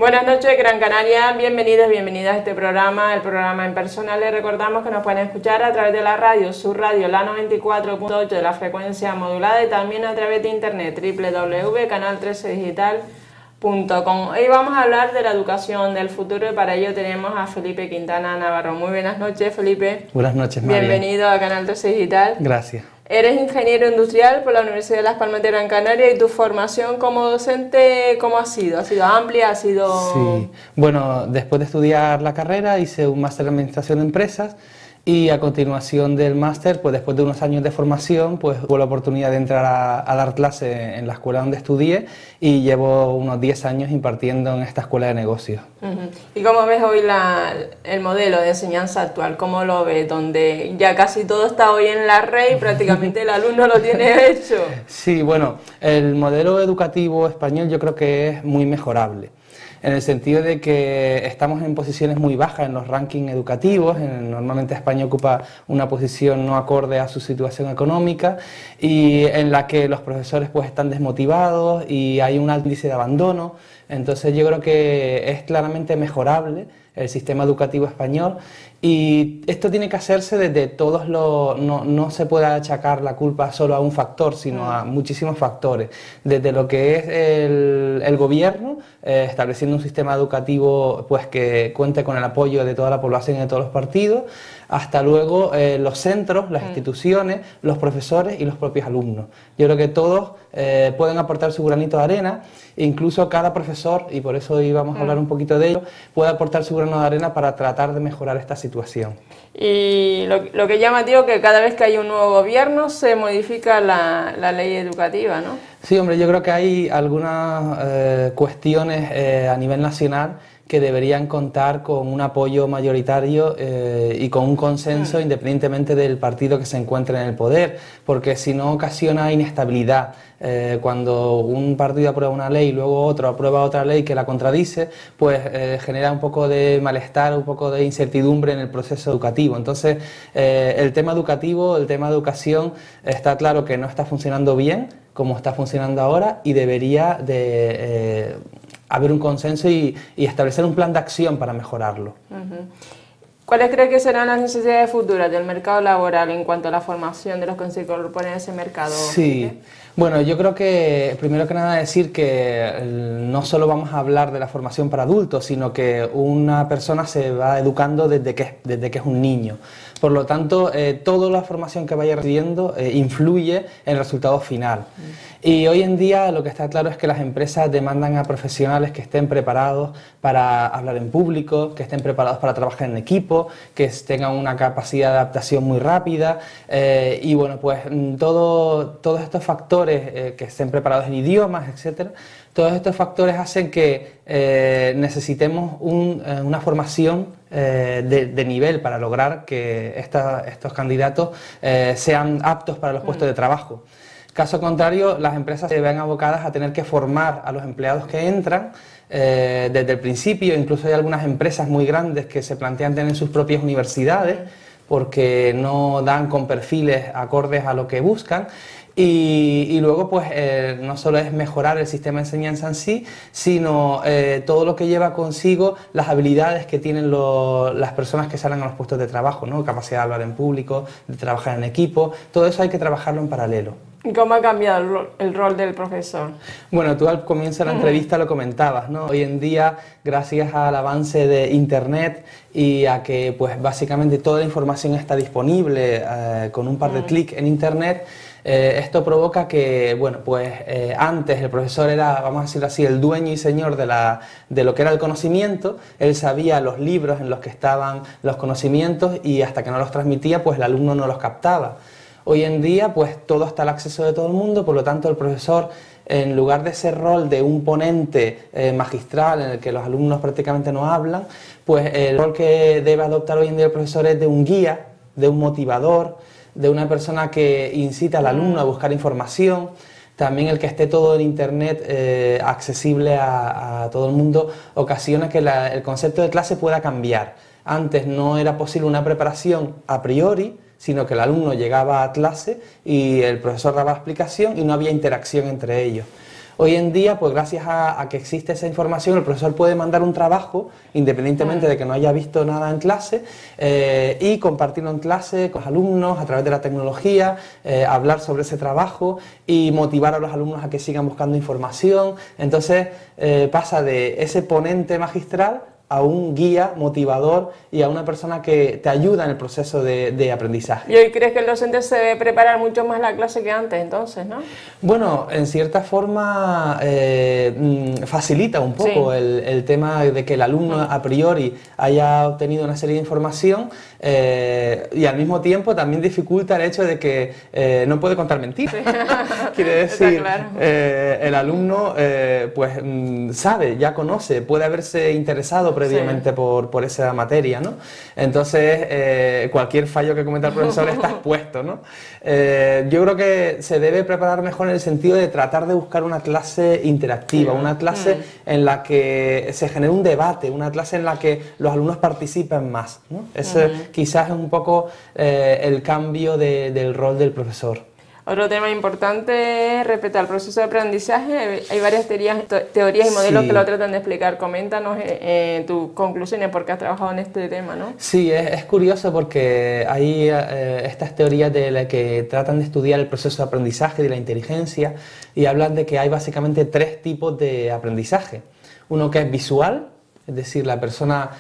Buenas noches, Gran Canaria, bienvenidos, bienvenidas a este programa, el programa En Persona. Les recordamos que nos pueden escuchar a través de la radio, su radio, la 94.8 de la frecuencia modulada, y también a través de internet, www.canal13digital.com. Hoy vamos a hablar de la educación del futuro y para ello tenemos a Felipe Quintana Navarro. Muy buenas noches, Felipe. Buenas noches, María. Bienvenido a Canal 13 Digital. Gracias. Eres ingeniero industrial por la Universidad de Las Palmas de Gran Canaria, y tu formación como docente, ¿cómo ha sido? ¿Ha sido amplia? ¿Ha sido...? Sí, bueno, después de estudiar la carrera hice un máster en Administración de Empresas y a continuación del máster, pues después de unos años de formación, pues tuve la oportunidad de entrar a dar clase en la escuela donde estudié y llevo unos 10 años impartiendo en esta escuela de negocios. ¿Y cómo ves hoy el modelo de enseñanza actual? ¿Cómo lo ves? Donde ya casi todo está hoy en la red y prácticamente el alumno lo tiene hecho. Sí, bueno, el modelo educativo español yo creo que es muy mejorable, en el sentido de que estamos en posiciones muy bajas en los rankings educativos. Normalmente España ocupa una posición no acorde a su situación económica y en la que los profesores pues están desmotivados y hay un alto índice de abandono. Entonces yo creo que es claramente mejorable el sistema educativo español y esto tiene que hacerse desde todos los... No se puede achacar la culpa solo a un factor, sino a muchísimos factores. Desde lo que es el gobierno, estableciendo un sistema educativo pues que cuente con el apoyo de toda la población y de todos los partidos, hasta luego los centros, las instituciones, los profesores y los propios alumnos. Yo creo que todos pueden aportar su granito de arena, incluso cada profesor, y por eso hoy vamos a hablar un poquito de ello, puede aportar su grano de arena para tratar de mejorar esta situación. Y lo que llama, tío, que cada vez que hay un nuevo gobierno se modifica la ley educativa, ¿no? Sí, hombre, yo creo que hay algunas cuestiones a nivel nacional que deberían contar con un apoyo mayoritario y con un consenso independientemente del partido que se encuentre en el poder, porque si no ocasiona inestabilidad. Cuando un partido aprueba una ley y luego otro aprueba otra ley que la contradice, pues genera un poco de malestar, un poco de incertidumbre en el proceso educativo. Entonces, el tema educativo, el tema de educación, está claro que no está funcionando bien como está funcionando ahora y debería de haber un consenso y establecer un plan de acción para mejorarlo. ¿Cuáles crees que serán las necesidades futuras del mercado laboral en cuanto a la formación de los que se incorporen a ese mercado? Sí, bueno, yo creo que primero que nada decir que no solo vamos a hablar de la formación para adultos, sino que una persona se va educando desde que es un niño. Por lo tanto, toda la formación que vaya recibiendo influye en el resultado final. Y hoy en día lo que está claro es que las empresas demandan a profesionales que estén preparados para hablar en público, que estén preparados para trabajar en equipo, que tengan una capacidad de adaptación muy rápida y bueno, pues todos estos factores, que estén preparados en idiomas, etcétera, todos estos factores hacen que necesitemos una formación de nivel para lograr que estos candidatos sean aptos para los puestos de trabajo. Caso contrario, las empresas se ven abocadas a tener que formar a los empleados que entran desde el principio. Incluso hay algunas empresas muy grandes que se plantean tener sus propias universidades porque no dan con perfiles acordes a lo que buscan. Y luego pues no solo es mejorar el sistema de enseñanza en sí, sino todo lo que lleva consigo las habilidades que tienen las personas que salen a los puestos de trabajo, ¿no? Capacidad de hablar en público, de trabajar en equipo, todo eso hay que trabajarlo en paralelo. ¿Y cómo ha cambiado el rol del profesor? Bueno, tú al comienzo de la entrevista lo comentabas, ¿no? Hoy en día, gracias al avance de Internet y a que pues básicamente toda la información está disponible con un par de clics en Internet, esto provoca que, bueno, pues antes el profesor era, vamos a decirlo así, el dueño y señor de lo que era el conocimiento. Él sabía los libros en los que estaban los conocimientos y hasta que no los transmitía, pues el alumno no los captaba. Hoy en día, pues todo está al acceso de todo el mundo, por lo tanto el profesor, en lugar de ese rol de un ponente magistral en el que los alumnos prácticamente no hablan, pues el rol que debe adoptar hoy en día el profesor es de un guía, de un motivador, de una persona que incita al alumno a buscar información. También el que esté todo en Internet accesible a todo el mundo ocasiona que el concepto de clase pueda cambiar. Antes no era posible una preparación a priori, sino que el alumno llegaba a clase y el profesor daba explicación y no había interacción entre ellos. Hoy en día, pues gracias a que existe esa información, el profesor puede mandar un trabajo, independientemente de que no haya visto nada en clase, y compartirlo en clase con los alumnos a través de la tecnología, hablar sobre ese trabajo y motivar a los alumnos a que sigan buscando información. Entonces pasa de ese ponente magistral a un guía motivador y a una persona que te ayuda en el proceso de aprendizaje. ¿Y hoy crees que el docente se debe preparar mucho más la clase que antes, entonces, no? Bueno, en cierta forma facilita un poco el tema de que el alumno a priori haya obtenido una serie de información y al mismo tiempo también dificulta el hecho de que no puede contar mentiras. Quiere decir, claro. El alumno pues sabe, ya conoce, puede haberse interesado previamente por esa materia, ¿no? Entonces, cualquier fallo que cometa el profesor está expuesto, ¿no? Yo creo que se debe preparar mejor en el sentido de tratar de buscar una clase interactiva, una clase en la que se genere un debate, una clase en la que los alumnos participen más, ¿no? Ese quizás es un poco el cambio del rol del profesor. Otro tema importante respecto al proceso de aprendizaje, hay varias teorías y modelos que lo tratan de explicar. Coméntanos tus conclusiones porque has trabajado en este tema, ¿no? Sí, es curioso porque hay estas teorías de las que tratan de estudiar el proceso de aprendizaje de la inteligencia y hablan de que hay básicamente tres tipos de aprendizaje. Uno que es visual, es decir, la persona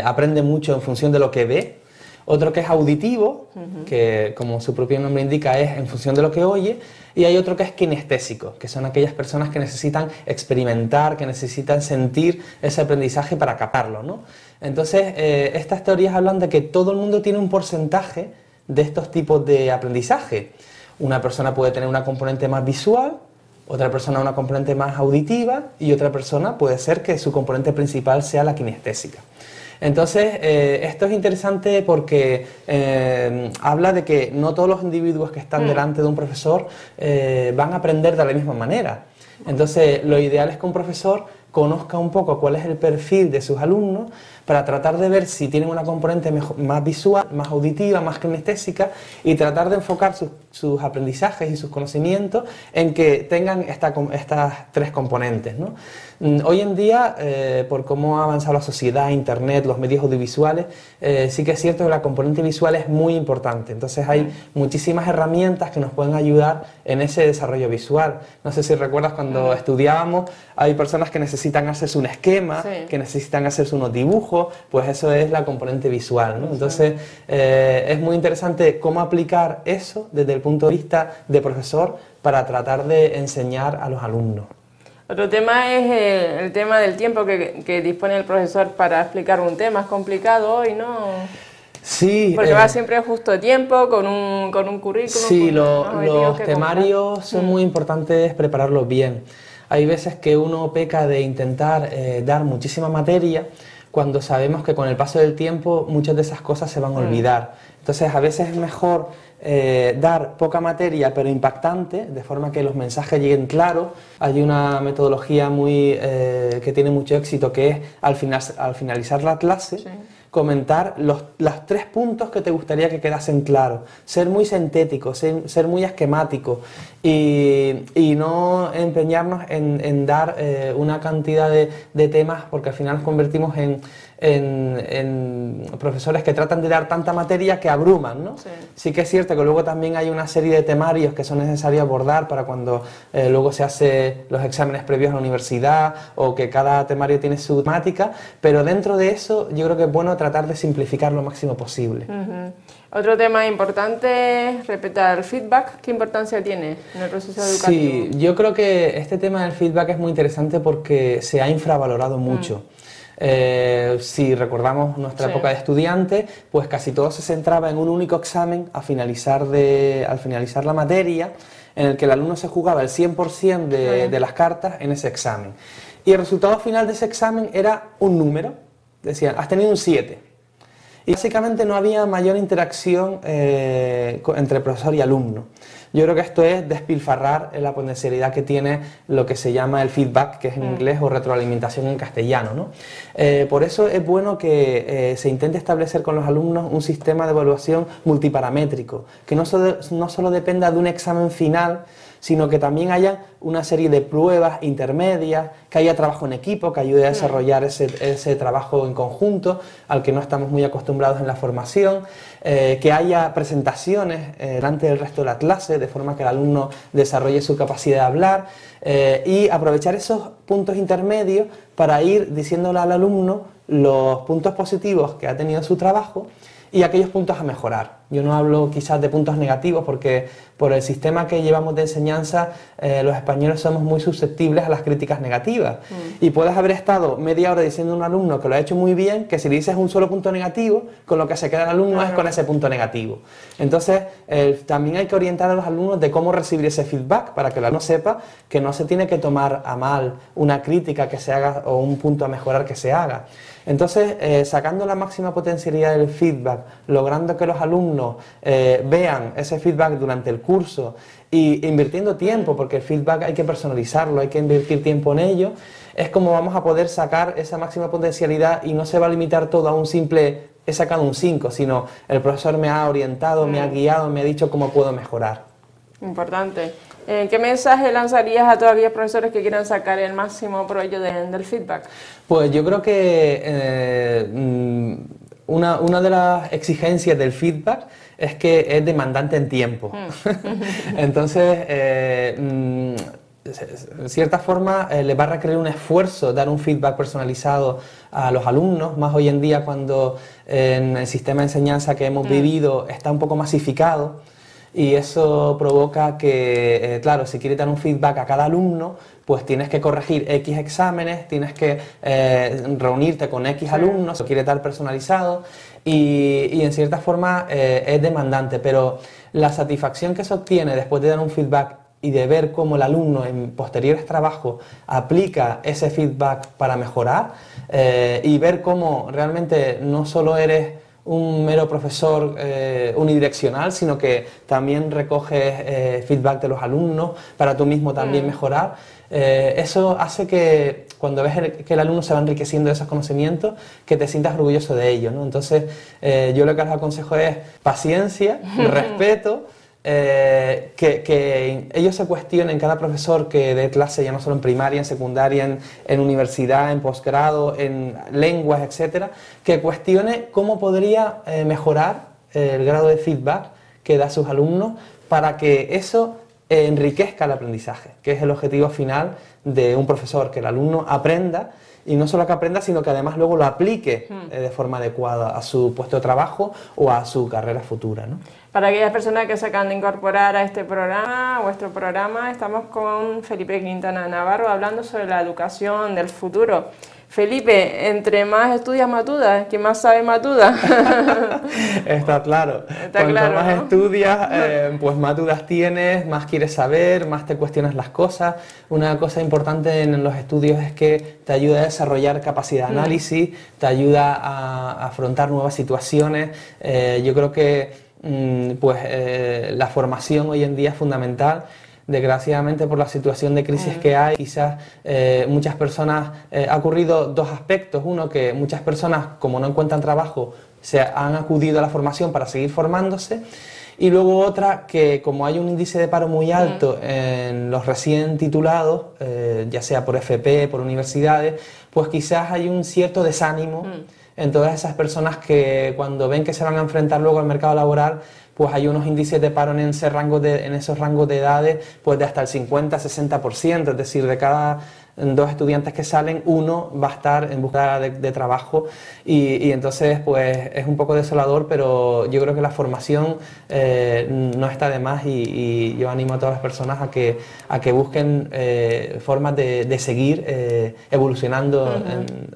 aprende mucho en función de lo que ve. Otro que es auditivo, que como su propio nombre indica es en función de lo que oye, y hay otro que es kinestésico, que son aquellas personas que necesitan experimentar, que necesitan sentir ese aprendizaje para captarlo, ¿no? Entonces, estas teorías hablan de que todo el mundo tiene un porcentaje de estos tipos de aprendizaje. Una persona puede tener una componente más visual, otra persona una componente más auditiva y otra persona puede ser que su componente principal sea la kinestésica. Entonces, esto es interesante porque habla de que no todos los individuos que están delante de un profesor van a aprender de la misma manera. Entonces, lo ideal es que un profesor conozca un poco cuál es el perfil de sus alumnos para tratar de ver si tienen una componente más visual, más auditiva, más kinestésica y tratar de enfocar sus aprendizajes y sus conocimientos en que tengan estas tres componentes, ¿no? Hoy en día, por cómo ha avanzado la sociedad, Internet, los medios audiovisuales, sí que es cierto que la componente visual es muy importante. Entonces hay muchísimas herramientas que nos pueden ayudar en ese desarrollo visual. No sé si recuerdas cuando estudiábamos, hay personas que necesitan hacerse un esquema, que necesitan hacerse unos dibujos, pues eso es la componente visual, ¿no? Entonces es muy interesante cómo aplicar eso desde el punto de vista de profesor para tratar de enseñar a los alumnos. Otro tema es el tema del tiempo que dispone el profesor para explicar un tema. Es complicado hoy, ¿no? Sí. Porque va siempre justo a tiempo, con un currículum. Sí, los temarios son muy importantes prepararlos bien. Hay veces que uno peca de intentar dar muchísima materia cuando sabemos que con el paso del tiempo muchas de esas cosas se van a olvidar. Entonces a veces es mejor dar poca materia pero impactante, de forma que los mensajes lleguen claros. Hay una metodología que tiene mucho éxito, que es al finalizar la clase, comentar los 3 puntos que te gustaría que quedasen claros, ser muy sintético, ser muy esquemático y no empeñarnos en dar una cantidad de temas, porque al final nos convertimos en profesores que tratan de dar tanta materia que abruman, ¿no? Sí que es cierto que luego también hay una serie de temarios que son necesarios abordar para cuando luego se hace los exámenes previos a la universidad, o que cada temario tiene su temática, pero dentro de eso yo creo que es bueno tratar de simplificar lo máximo posible. Otro tema importante respecto al feedback, ¿qué importancia tiene en el proceso educativo? Sí, yo creo que este tema del feedback es muy interesante porque se ha infravalorado mucho. Si recordamos nuestra época de estudiante, pues casi todo se centraba en un único examen al finalizar la materia, en el que el alumno se jugaba el 100% de las cartas en ese examen. Y el resultado final de ese examen era un número, decían, has tenido un 7. Y básicamente no había mayor interacción entre profesor y alumno. Yo creo que esto es despilfarrar la potencialidad que tiene lo que se llama el feedback, que es en inglés, o retroalimentación en castellano, ¿no? Por eso es bueno que se intente establecer con los alumnos un sistema de evaluación multiparamétrico, que no solo dependa de un examen final, sino que también haya una serie de pruebas intermedias, que haya trabajo en equipo, que ayude a desarrollar ese trabajo en conjunto, al que no estamos muy acostumbrados en la formación, que haya presentaciones delante del resto de la clase, de forma que el alumno desarrolle su capacidad de hablar, y aprovechar esos puntos intermedios para ir diciéndole al alumno los puntos positivos que ha tenido su trabajo y aquellos puntos a mejorar. Yo no hablo quizás de puntos negativos porque por el sistema que llevamos de enseñanza los españoles somos muy susceptibles a las críticas negativas. Y puedes haber estado media hora diciendo a un alumno que lo ha hecho muy bien, que si le dices un solo punto negativo, con lo que se queda el alumno es con ese punto negativo. Entonces también hay que orientar a los alumnos de cómo recibir ese feedback para que el alumno sepa que no se tiene que tomar a mal una crítica que se haga o un punto a mejorar que se haga. Entonces, sacando la máxima potencialidad del feedback, logrando que los alumnos vean ese feedback durante el curso y invirtiendo tiempo, porque el feedback hay que personalizarlo, hay que invertir tiempo en ello, es como vamos a poder sacar esa máxima potencialidad y no se va a limitar todo a un simple he sacado un 5, sino el profesor me ha orientado, me ha guiado, me ha dicho cómo puedo mejorar. Importante. ¿Qué mensaje lanzarías a todos aquellos profesores que quieran sacar el máximo provecho del feedback? Pues yo creo que una de las exigencias del feedback es que es demandante en tiempo. Entonces, en cierta forma, les va a requerir un esfuerzo dar un feedback personalizado a los alumnos, más hoy en día cuando en el sistema de enseñanza que hemos vivido está un poco masificado. Y eso provoca que, claro, si quieres dar un feedback a cada alumno, pues tienes que corregir X exámenes, tienes que reunirte con X alumnos, lo quieres dar personalizado y en cierta forma es demandante, pero la satisfacción que se obtiene después de dar un feedback y de ver cómo el alumno en posteriores trabajos aplica ese feedback para mejorar y ver cómo realmente no solo eres un mero profesor unidireccional, sino que también recoges feedback de los alumnos para tú mismo también mejorar. Eso hace que cuando ves que el alumno se va enriqueciendo de esos conocimientos, que te sientas orgulloso de ellos, ¿no? Entonces, yo lo que les aconsejo es paciencia, respeto, que ellos se cuestionen, cada profesor que dé clase, ya no solo en primaria, en secundaria, en universidad, en posgrado, en lenguas, etcétera, que cuestione cómo podría mejorar el grado de feedback que da a sus alumnos para que eso enriquezca el aprendizaje, que es el objetivo final de un profesor, que el alumno aprenda. Y no solo que aprenda, sino que además luego lo aplique de forma adecuada a su puesto de trabajo o a su carrera futura, ¿no? Para aquellas personas que se acaban de incorporar a este programa, a vuestro programa, estamos con Felipe Quintana Navarro hablando sobre la educación del futuro. Felipe, entre más estudias más dudas, ¿quién más sabe más dudas? Está claro. Cuanto claro, más ¿no? estudias, pues más dudas tienes, más quieres saber, más te cuestionas las cosas. Una cosa importante en los estudios es que te ayuda a desarrollar capacidad de análisis, te ayuda a afrontar nuevas situaciones. Yo creo que la formación hoy en día es fundamental. Desgraciadamente, por la situación de crisis que hay, quizás muchas personas, ha ocurrido dos aspectos. Uno, que muchas personas, como no encuentran trabajo, se han acudido a la formación para seguir formándose. Y luego otra, que como hay un índice de paro muy alto en los recién titulados, ya sea por FP, por universidades, pues quizás hay un cierto desánimo en todas esas personas que cuando ven que se van a enfrentar luego al mercado laboral, pues hay unos índices de paro en esos rangos de edades pues de hasta el 50-60%, es decir, de cada 2 estudiantes que salen, 1 va a estar en busca de trabajo y entonces pues es un poco desolador, pero yo creo que la formación no está de más y yo animo a todas las personas a que busquen formas de seguir evolucionando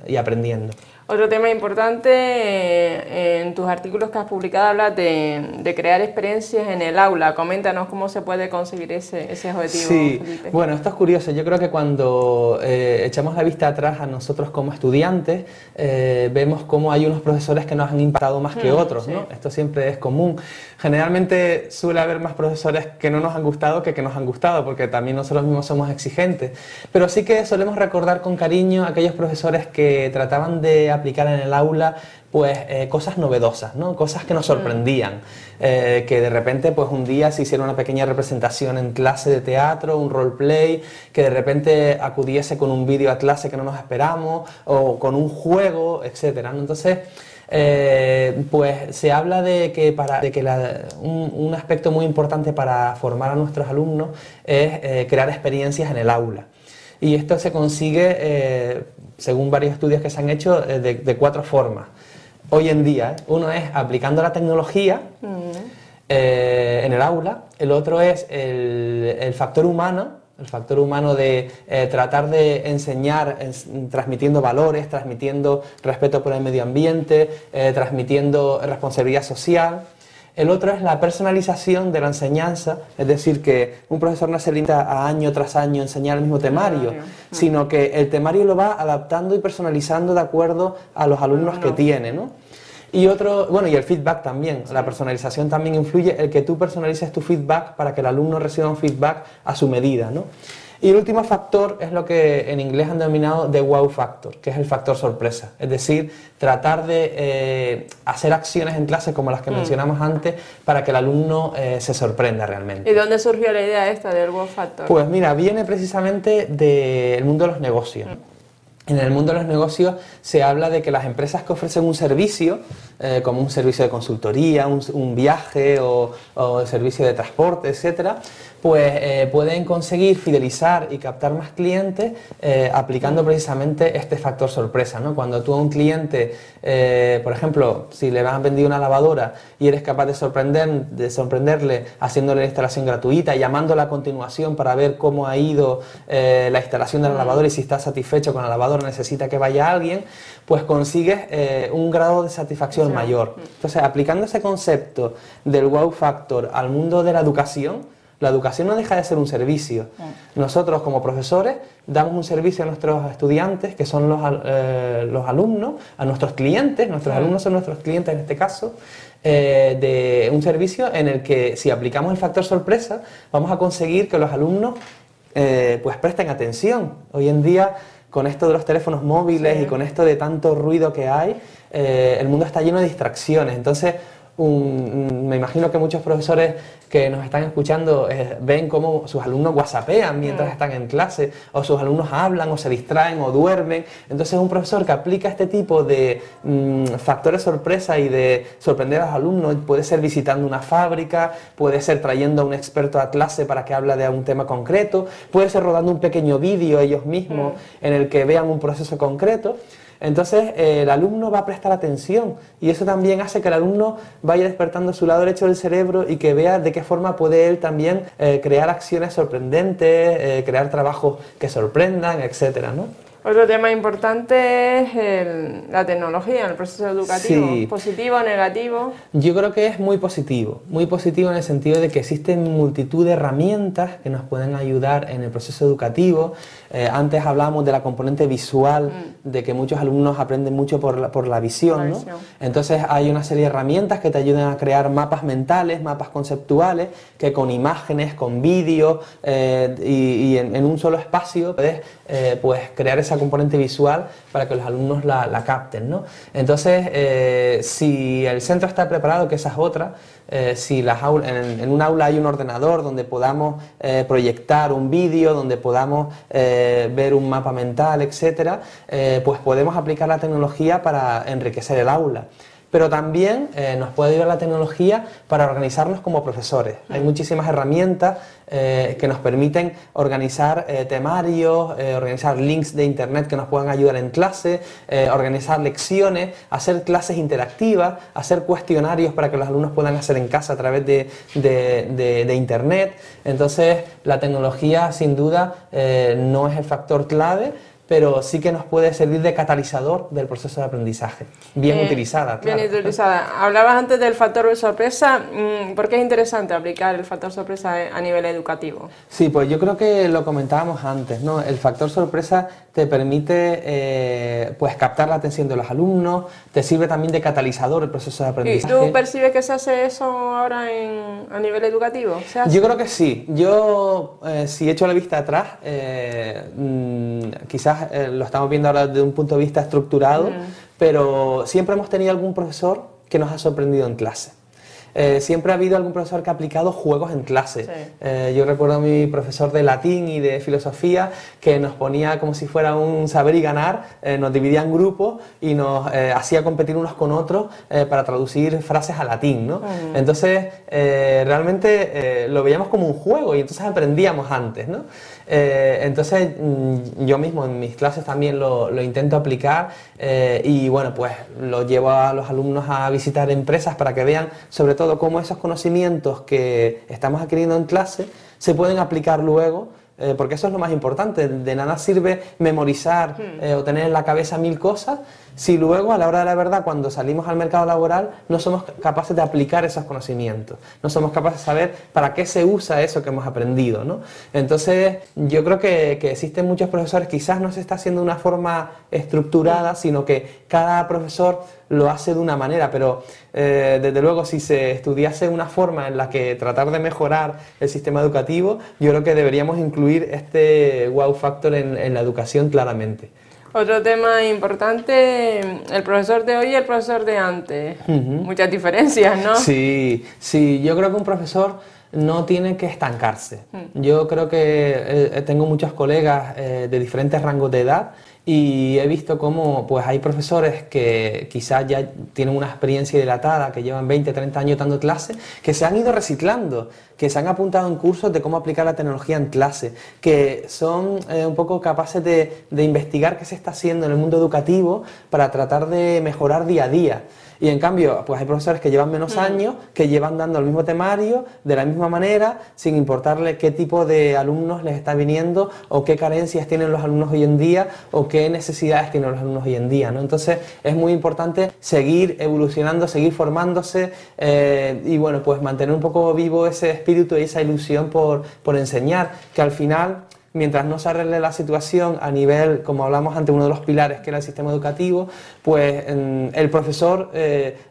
y aprendiendo. Otro tema importante, en tus artículos que has publicado hablas de crear experiencias en el aula. Coméntanos cómo se puede conseguir ese objetivo, Sí, Felipe. bueno, esto es curioso. Yo creo que cuando echamos la vista atrás a nosotros como estudiantes, vemos cómo hay unos profesores que nos han impactado más que otros, sí. ¿no? Esto siempre es común. Generalmente suele haber más profesores que no nos han gustado que nos han gustado, porque también nosotros mismos somos exigentes. Pero sí que solemos recordar con cariño a aquellos profesores que trataban de aplicar en el aula pues cosas novedosas, ¿no? Cosas que nos sorprendían, que de repente pues un día se hiciera una pequeña representación en clase de teatro, un roleplay, que de repente acudiese con un vídeo a clase que no nos esperamos, o con un juego, etcétera, ¿no? Entonces, pues se habla de que, un aspecto muy importante para formar a nuestros alumnos es crear experiencias en el aula. Y esto se consigue, según varios estudios que se han hecho, de 4 formas. Hoy en día, uno es aplicando la tecnología en el aula, el otro es el factor humano, de tratar de enseñar transmitiendo valores, transmitiendo respeto por el medio ambiente, transmitiendo responsabilidad social. El otro es la personalización de la enseñanza, es decir, que un profesor no se limita a año tras año enseñar el mismo temario, sino que el temario lo va adaptando y personalizando de acuerdo a los alumnos que tiene, ¿no? Y otro, bueno, y el feedback también, la personalización también influye, el que tú personalices tu feedback para que el alumno reciba un feedback a su medida, ¿no? Y el último factor es lo que en inglés han denominado the wow factor, que es el factor sorpresa. Es decir, tratar de hacer acciones en clase como las que mencionamos antes para que el alumno se sorprenda realmente. ¿Y dónde surgió la idea esta del wow factor? Pues mira, viene precisamente del mundo de los negocios. En el mundo de los negocios se habla de que las empresas que ofrecen un servicio, como un servicio de consultoría, un viaje o servicio de transporte, etcétera, pues pueden conseguir fidelizar y captar más clientes aplicando precisamente este factor sorpresa, ¿no? Cuando tú a un cliente, por ejemplo, si le has vendido una lavadora y eres capaz de sorprenderle haciéndole la instalación gratuita, llamándole a continuación para ver cómo ha ido la instalación de la lavadora y si está satisfecho con la lavadora, necesita que vaya alguien, pues consigues un grado de satisfacción mayor. Entonces, aplicando ese concepto del wow factor al mundo de la educación no deja de ser un servicio. Nosotros como profesores damos un servicio a nuestros estudiantes, que son los alumnos, a nuestros clientes, nuestros alumnos son nuestros clientes en este caso, de un servicio en el que si aplicamos el factor sorpresa vamos a conseguir que los alumnos pues presten atención. Hoy en día, con esto de los teléfonos móviles y con esto de tanto ruido que hay, el mundo está lleno de distracciones. Entonces, me imagino que muchos profesores que nos están escuchando ven cómo sus alumnos whatsappean mientras están en clase, o sus alumnos hablan, o se distraen, o duermen. Entonces, un profesor que aplica este tipo de factores sorpresa y de sorprender a los alumnos, puede ser visitando una fábrica, puede ser trayendo a un experto a clase para que hable de un tema concreto, puede ser rodando un pequeño vídeo ellos mismos en el que vean un proceso concreto. Entonces el alumno va a prestar atención y eso también hace que el alumno vaya despertando su lado derecho del cerebro y que vea de qué forma puede él también crear acciones sorprendentes, crear trabajos que sorprendan, etcétera, ¿no? Otro tema importante es la tecnología en el proceso educativo. Sí. ¿Positivo o negativo? Yo creo que es muy positivo en el sentido de que existen multitud de herramientas que nos pueden ayudar en el proceso educativo. Antes hablábamos de la componente visual, de que muchos alumnos aprenden mucho por la visión, ¿no? Entonces hay una serie de herramientas que te ayudan a crear mapas mentales, mapas conceptuales, que con imágenes, con vídeos y en un solo espacio puedes pues crear esa componente visual para que los alumnos la capten, ¿no? Entonces, si el centro está preparado, que esa es otra, si en un aula hay un ordenador donde podamos proyectar un vídeo, donde podamos ver un mapa mental, etcétera, pues podemos aplicar la tecnología para enriquecer el aula. Pero también nos puede ayudar la tecnología para organizarnos como profesores. Hay muchísimas herramientas que nos permiten organizar temarios, organizar links de internet que nos puedan ayudar en clase, organizar lecciones, hacer clases interactivas, hacer cuestionarios para que los alumnos puedan hacer en casa a través de internet. Entonces, la tecnología sin duda no es el factor clave, pero sí que nos puede servir de catalizador del proceso de aprendizaje, bien utilizada. Claro. Bien utilizada. Hablabas antes del factor de sorpresa. ¿Por qué es interesante aplicar el factor sorpresa a nivel educativo? Sí, pues yo creo que lo comentábamos antes, ¿no? El factor sorpresa te permite pues captar la atención de los alumnos, te sirve también de catalizador el proceso de aprendizaje. ¿Y tú percibes que se hace eso ahora a nivel educativo? Yo creo que sí. Yo, si echo la vista atrás, quizás lo estamos viendo ahora desde un punto de vista estructurado, pero siempre hemos tenido algún profesor que nos ha sorprendido en clase. Siempre ha habido algún profesor que ha aplicado juegos en clase. Sí. Yo recuerdo a mi profesor de latín y de filosofía que nos ponía como si fuera un saber y ganar, nos dividía en grupos y nos hacía competir unos con otros para traducir frases a latín, ¿no? Entonces, realmente lo veíamos como un juego y entonces aprendíamos antes, ¿no? Entonces, yo mismo en mis clases también lo intento aplicar y bueno, pues lo llevo a los alumnos a visitar empresas para que vean sobre todo cómo esos conocimientos que estamos adquiriendo en clase se pueden aplicar luego, porque eso es lo más importante. De nada sirve memorizar o tener en la cabeza 1000 cosas si luego a la hora de la verdad, cuando salimos al mercado laboral, no somos capaces de aplicar esos conocimientos, no somos capaces de saber para qué se usa eso que hemos aprendido, ¿no? Entonces yo creo que existen muchos profesores, quizás no se está haciendo de una forma estructurada, sino que cada profesor lo hace de una manera, pero desde luego si se estudiase una forma en la que tratar de mejorar el sistema educativo, yo creo que deberíamos incluir este wow factor en la educación claramente. Otro tema importante, el profesor de hoy y el profesor de antes. Muchas diferencias, ¿no? Sí, sí, yo creo que un profesor no tiene que estancarse. Yo creo que tengo muchos colegas de diferentes rangos de edad y he visto cómo pues, hay profesores que quizás ya tienen una experiencia dilatada, que llevan 20, 30 años dando clases, que se han ido reciclando, que se han apuntado en cursos de cómo aplicar la tecnología en clase, que son un poco capaces de investigar qué se está haciendo en el mundo educativo para tratar de mejorar día a día. Y en cambio, pues hay profesores que llevan menos años, que llevan dando el mismo temario, de la misma manera, sin importarle qué tipo de alumnos les está viniendo, o qué carencias tienen los alumnos hoy en día, o qué necesidades tienen los alumnos hoy en día, ¿no? Entonces, es muy importante seguir evolucionando, seguir formándose, y bueno, pues mantener un poco vivo ese espíritu y esa ilusión por enseñar, que al final, mientras no se arregle la situación a nivel, como hablamos antes, uno de los pilares que era el sistema educativo, pues el profesor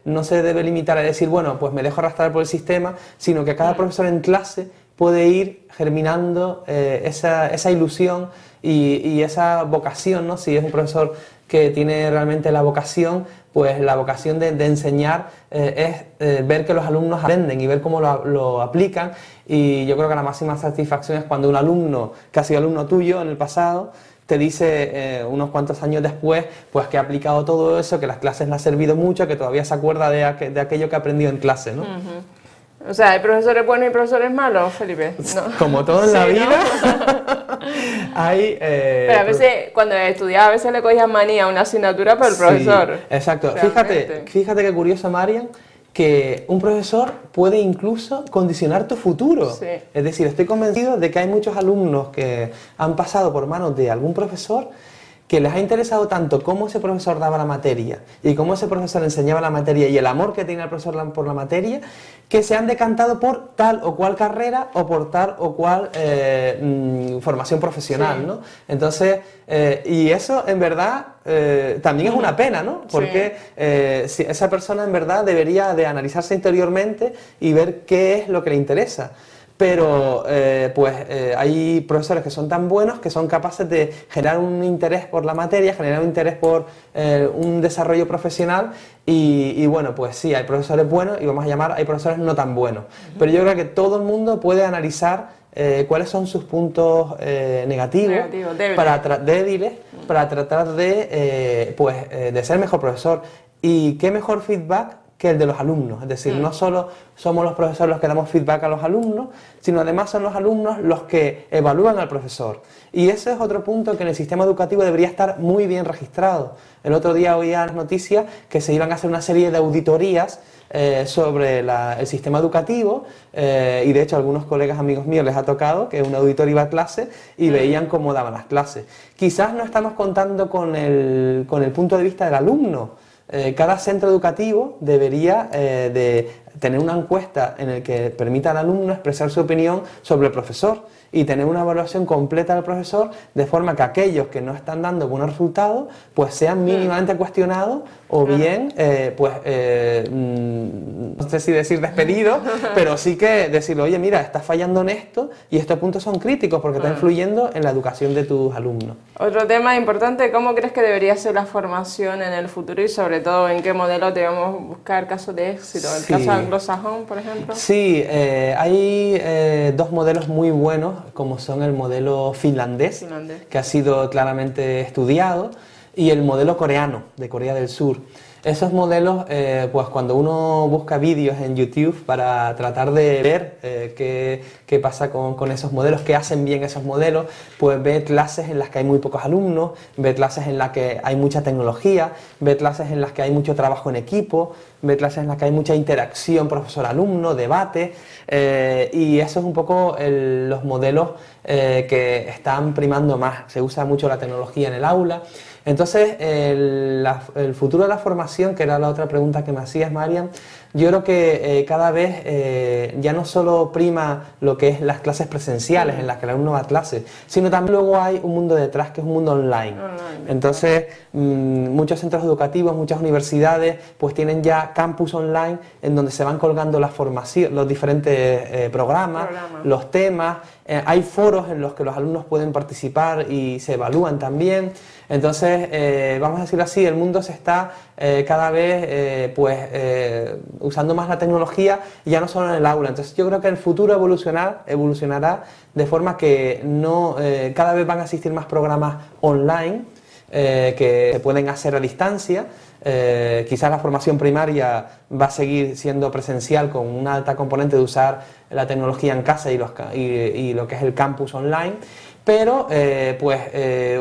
no se debe limitar a decir, bueno, pues me dejo arrastrar por el sistema, sino que cada profesor en clase puede ir germinando esa ilusión y esa vocación, ¿no? Si es un profesor que tiene realmente la vocación, pues la vocación de enseñar es ver que los alumnos aprenden y ver cómo lo aplican, y yo creo que la máxima satisfacción es cuando un alumno, que ha sido alumno tuyo en el pasado, te dice unos cuantos años después pues que ha aplicado todo eso, que las clases le ha servido mucho, que todavía se acuerda de aquello que ha aprendido en clase, ¿no? O sea, ¿hay profesores buenos y profesores malos, Felipe? No. Como todo en la vida, hay... pero a veces, cuando estudiaba, a veces le cogían manía a una asignatura por el profesor. Exacto. Fíjate qué curioso, Marian, que un profesor puede incluso condicionar tu futuro. Sí. Es decir, estoy convencido de que hay muchos alumnos que han pasado por manos de algún profesor que les ha interesado tanto cómo ese profesor daba la materia y cómo ese profesor enseñaba la materia y el amor que tenía el profesor por la materia, que se han decantado por tal o cual carrera o por tal o cual formación profesional, ¿no? Entonces, y eso en verdad también es una pena, ¿no? Porque si esa persona en verdad debería de analizarse interiormente y ver qué es lo que le interesa. Pero hay profesores que son tan buenos que son capaces de generar un interés por la materia, generar un interés por un desarrollo profesional y bueno, pues sí, hay profesores buenos y vamos a llamar, hay profesores no tan buenos. Pero yo creo que todo el mundo puede analizar cuáles son sus puntos negativos, débiles, para tratar de ser mejor profesor. Y qué mejor feedback que el de los alumnos, es decir, no solo somos los profesores los que damos feedback a los alumnos, sino además son los alumnos los que evalúan al profesor. Y ese es otro punto que en el sistema educativo debería estar muy bien registrado. El otro día oía las noticias que se iban a hacer una serie de auditorías sobre el sistema educativo, y de hecho a algunos colegas amigos míos les ha tocado que un auditor iba a clase y veían cómo daban las clases. Quizás no estamos contando con el punto de vista del alumno. Cada centro educativo debería de tener una encuesta en la que permita al alumno expresar su opinión sobre el profesor y tener una evaluación completa del profesor, de forma que aquellos que no están dando buenos resultados pues sean mínimamente cuestionados o bien no sé si decir despedidos, pero sí que decirle, oye, mira, estás fallando en esto y estos puntos son críticos porque está influyendo en la educación de tus alumnos. Otro tema importante, ¿cómo crees que debería ser la formación en el futuro y sobre todo en qué modelo debemos buscar casos de éxito? ¿El caso anglosajón, por ejemplo? Sí, hay dos modelos muy buenos, como son el modelo finlandés, que ha sido claramente estudiado, y el modelo coreano, de Corea del Sur. Esos modelos, pues cuando uno busca vídeos en YouTube para tratar de ver qué pasa con esos modelos, qué hacen bien esos modelos, pues ve clases en las que hay muy pocos alumnos, ve clases en las que hay mucha tecnología, ve clases en las que hay mucho trabajo en equipo, ve clases en las que hay mucha interacción profesor-alumno, debate, y eso es un poco los modelos que están primando más. Se usa mucho la tecnología en el aula. Entonces, el futuro de la formación, que era la otra pregunta que me hacías, Marian, yo creo que cada vez ya no solo prima lo que es las clases presenciales en las que el alumno va a clase, sino también luego hay un mundo detrás que es un mundo online. Entonces, muchos centros educativos, muchas universidades, pues tienen ya campus online en donde se van colgando la formación, los diferentes programas, los temas. Hay foros en los que los alumnos pueden participar y se evalúan también. Entonces, vamos a decirlo así, el mundo se está cada vez usando más la tecnología, ya no solo en el aula. Entonces yo creo que el futuro evolucionará de forma que cada vez van a existir más programas online que se pueden hacer a distancia. Quizás la formación primaria va a seguir siendo presencial con una alta componente de usar la tecnología en casa y lo que es el campus online. Pero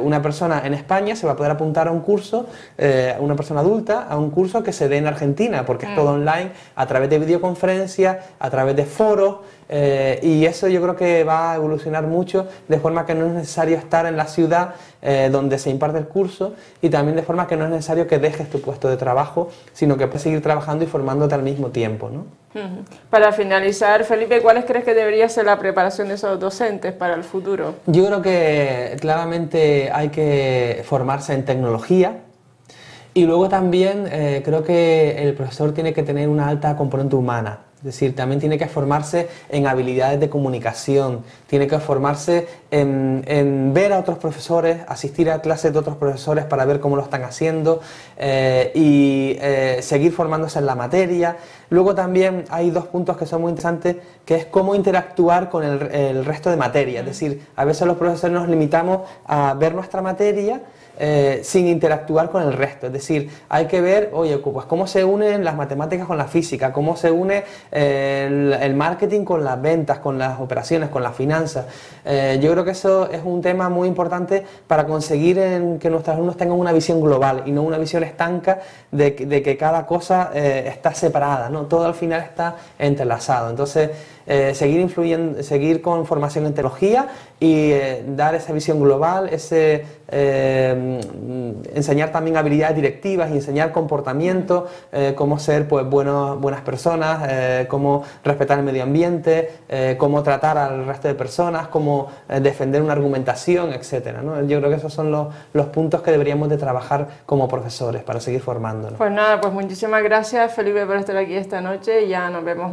una persona en España se va a poder apuntar a un curso, una persona adulta, a un curso que se dé en Argentina, porque es todo online, a través de videoconferencias, a través de foros, y eso yo creo que va a evolucionar mucho, de forma que no es necesario estar en la ciudad donde se imparte el curso, y también de forma que no es necesario que dejes tu puesto de trabajo, sino que puedes seguir trabajando y formándote al mismo tiempo, ¿no? Para finalizar, Felipe, ¿cuáles crees que debería ser la preparación de esos docentes para el futuro? Yo creo que claramente hay que formarse en tecnología, y luego también creo que el profesor tiene que tener una alta componente humana. Es decir, también tiene que formarse en habilidades de comunicación, tiene que formarse en ver a otros profesores, asistir a clases de otros profesores para ver cómo lo están haciendo y seguir formándose en la materia. Luego también hay dos puntos que son muy interesantes, que es cómo interactuar con el resto de materia. Es decir, a veces los profesores nos limitamos a ver nuestra materia sin interactuar con el resto. Es decir, hay que ver, oye, pues cómo se unen las matemáticas con la física, cómo se une el marketing con las ventas, con las operaciones, con las finanzas. Yo creo que eso es un tema muy importante para conseguir que nuestros alumnos tengan una visión global y no una visión estanca de que cada cosa está separada, ¿no? Todo al final está entrelazado. Entonces, seguir con formación en tecnología y dar esa visión global, enseñar también habilidades directivas y enseñar comportamiento, cómo ser pues buenas personas, cómo respetar el medio ambiente, cómo tratar al resto de personas, cómo defender una argumentación, etcétera, ¿no? Yo creo que esos son los puntos que deberíamos de trabajar como profesores para seguir formándonos. Pues nada, pues muchísimas gracias, Felipe, por estar aquí esta noche, y ya nos vemos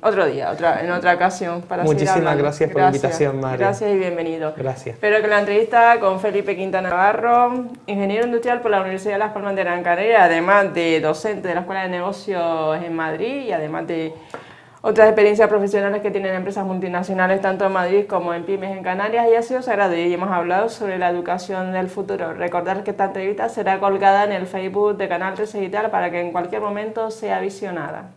otro día, en otra ocasión para seguir hablando. Muchísimas gracias por la invitación, María. Gracias y bienvenido. Gracias. Espero que la entrevista con Felipe Quintana Navarro, ingeniero industrial por la Universidad de Las Palmas de Gran Canaria, además de docente de la Escuela de Negocios en Madrid y además de otras experiencias profesionales que tienen empresas multinacionales tanto en Madrid como en pymes en Canarias, y ha sido sagrado, y hemos hablado sobre la educación del futuro. Recordar que esta entrevista será colgada en el Facebook de Canal 13 Digital para que en cualquier momento sea visionada.